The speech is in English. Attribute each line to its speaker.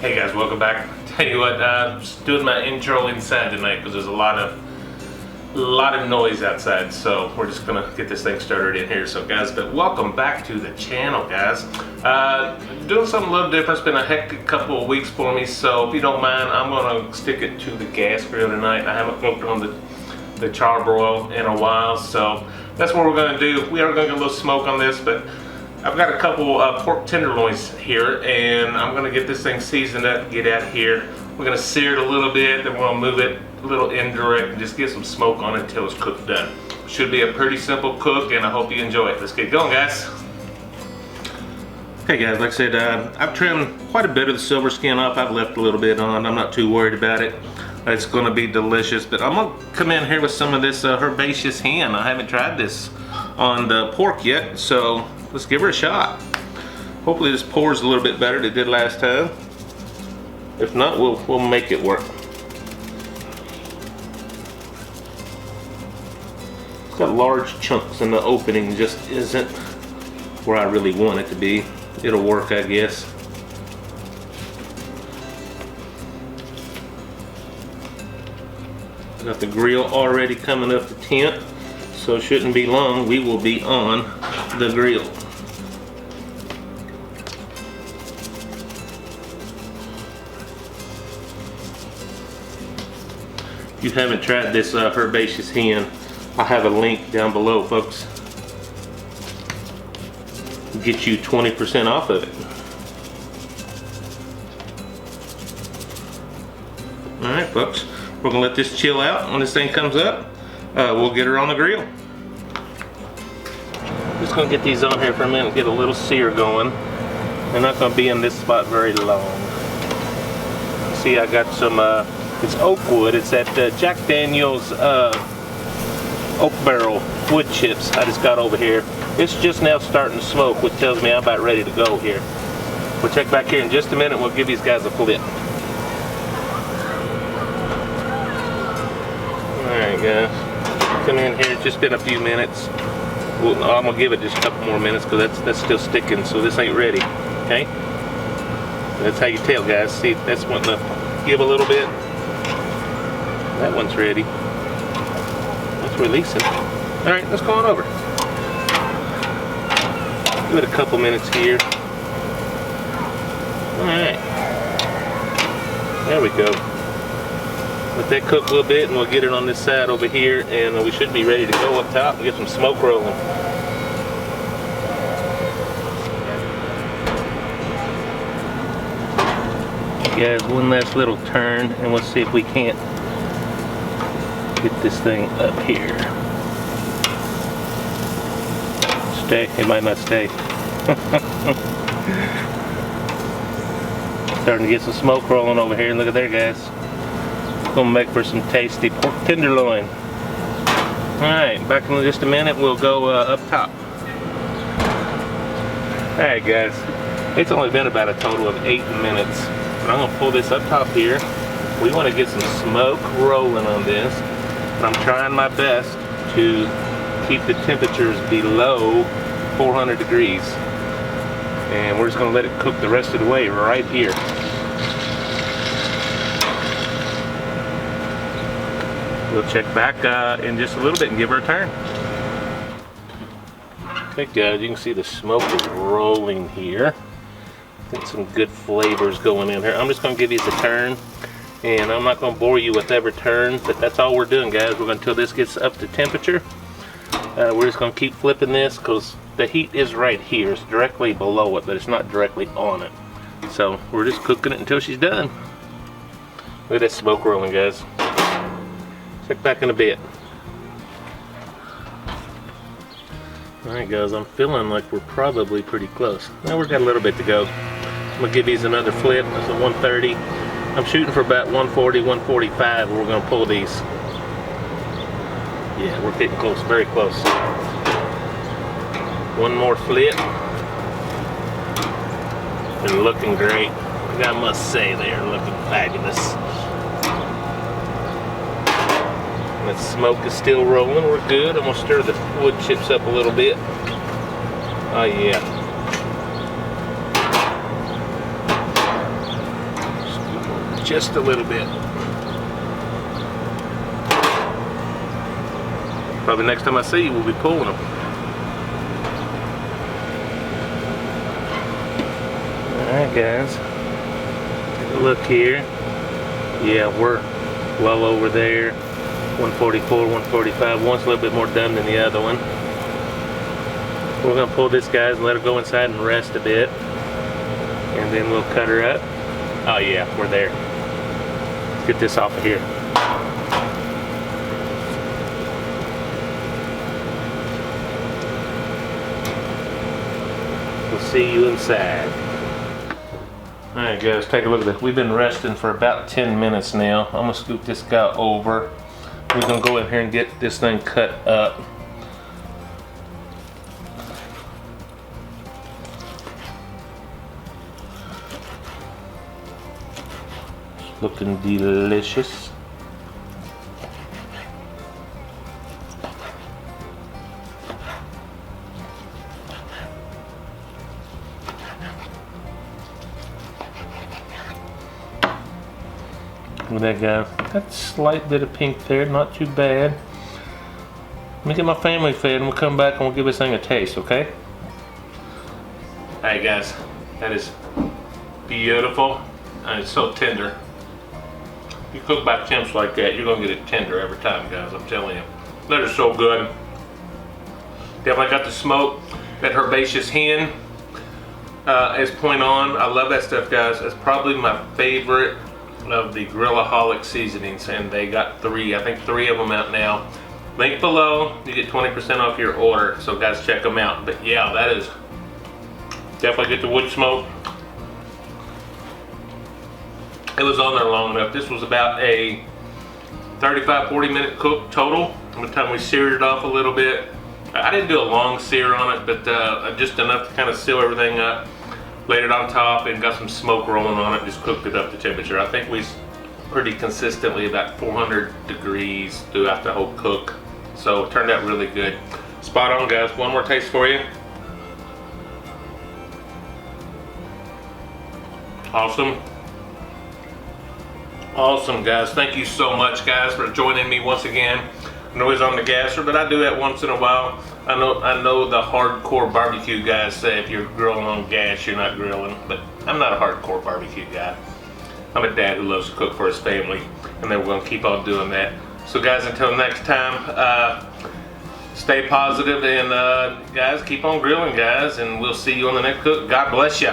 Speaker 1: Hey guys, welcome back. Tell you what, just doing my intro inside tonight because there's a lot of noise outside, so we're just gonna get this thing started in here. So guys, but welcome back to the channel, guys. Doing something a little different. It's been a hectic couple of weeks for me, so if you don't mind, I'm gonna stick it to the gas grill tonight. I haven't cooked on the Char-Broil in a while, so that's what we're gonna do. We are gonna get a little smoke on this, but I've got a couple pork tenderloins here, and I'm gonna get this thing seasoned up, get out here. We're gonna sear it a little bit, then we're gonna move it a little indirect and just get some smoke on it until it's cooked done. Should be a pretty simple cook, and I hope you enjoy it. Let's get going, guys. Okay guys, like I said, I've trimmed quite a bit of the silver skin off. I've left a little bit on. I'm not too worried about it. It's gonna be delicious, but I'm gonna come in here with some of this herbaceous hen. I haven't tried this on the pork yet, so let's give her a shot. Hopefully this pours a little bit better than it did last time. If not, we'll make it work. It's got large chunks in the opening, just isn't where I really want it to be. It'll work, I guess. Got the grill already coming up the tent, so it shouldn't be long. We will be on the grill. If you haven't tried this herbaceous hen, I have a link down below, folks. Get you 20% off of it. Alright folks, we're going to let this chill out. When this thing comes up, we'll get her on the grill. Just going to get these on here for a minute and get a little sear going. They're not going to be in this spot very long. See, I got some, it's oak wood. It's that Jack Daniel's oak barrel wood chips I just got over here. It's just now starting to smoke, which tells me I'm about ready to go here. We'll check back here in just a minute. We'll give these guys a flip. Alright guys, come in here. It's just been a few minutes. I'm going to give it just a couple more minutes because that's still sticking, so this ain't ready. Okay? That's how you tell, guys. See, that's wanting to give a little bit. That one's ready. It's releasing. Alright, let's go on over. Give it a couple minutes here. Alright. There we go. Let that cook a little bit and we'll get it on this side over here, and we should be ready to go up top and get some smoke rolling. Guys, one last little turn and we'll see if we can't get this thing up here. Stay. It might not stay. Starting to get some smoke rolling over here. Look at there, guys. It's gonna make for some tasty pork tenderloin. Alright, back in just a minute. We'll go up top. Alright guys, it's only been about a total of 8 minutes. But I'm gonna pull this up top here. We want to get some smoke rolling on this. I'm trying my best to keep the temperatures below 400 degrees, and we're just going to let it cook the rest of the way right here. We'll check back in just a little bit and give her a turn. Okay guys, you can see the smoke is rolling here. Get some good flavors going in here. I'm just going to give these a turn. And I'm not going to bore you with every turn, but that's all we're doing, guys. We're going until this gets up to temperature. We're just going to keep flipping this because the heat is right here. It's directly below it, but it's not directly on it. So we're just cooking it until she's done. Look at that smoke rolling, guys. Check back in a bit. Alright guys, I'm feeling like we're probably pretty close. Now we've got a little bit to go. I'm going to give these another flip. That's a 130. I'm shooting for about 140, 145, and we're going to pull these. Yeah, we're getting close, very close. One more flip. They're looking great. I must say they are looking fabulous. That smoke is still rolling. We're good. I'm going to stir the wood chips up a little bit. Oh yeah. just a little bit. Probably next time I see you, we'll be pulling them. Alright guys, take a look here. Yeah, we're well over there. 144, 145. One's a little bit more done than the other one. We're gonna pull this, guys, and let her go inside and rest a bit. And then we'll cut her up. Oh yeah, we're there. Let's get this off of here. We'll see you inside. Alright guys, take a look at this. We've been resting for about 10 minutes now. I'm gonna scoop this guy over. We're gonna go in here and get this thing cut up. It's looking delicious. Look at that, guy. Got a slight bit of pink there, not too bad. Let me get my family fed and we'll come back and we'll give this thing a taste, okay? Alright guys, that is beautiful and it's so tender. If you cook by chimps like that, you're gonna get it tender every time, guys, I'm telling you. That is so good. Definitely got the smoke, that herbaceous hen is point on. I love that stuff, guys. It's probably my favorite of the Grillaholic seasonings, and they got three, I think 3 of them out now. Link below, you get 20% off your order, so guys check them out. But yeah, that is definitely get the wood smoke. It was on there long enough. This was about a 35-40 minute cook total. By the time we seared it off a little bit, I didn't do a long sear on it, but just enough to kind of seal everything up. Laid it on top and got some smoke rolling on it, just cooked it up to temperature. I think we pretty consistently about 400 degrees throughout the whole cook. So it turned out really good. Spot on, guys. One more taste for you. Awesome. Awesome, guys. Thank you so much, guys, for joining me once again. I'm always on the gasser, but I do that once in a while. I know the hardcore barbecue guys say if you're grilling on gas, you're not grilling, but I'm not a hardcore barbecue guy. I'm a dad who loves to cook for his family, and then we're going to keep on doing that. So guys, until next time, stay positive, and guys, keep on grilling, guys, and we'll see you on the next cook. God bless you.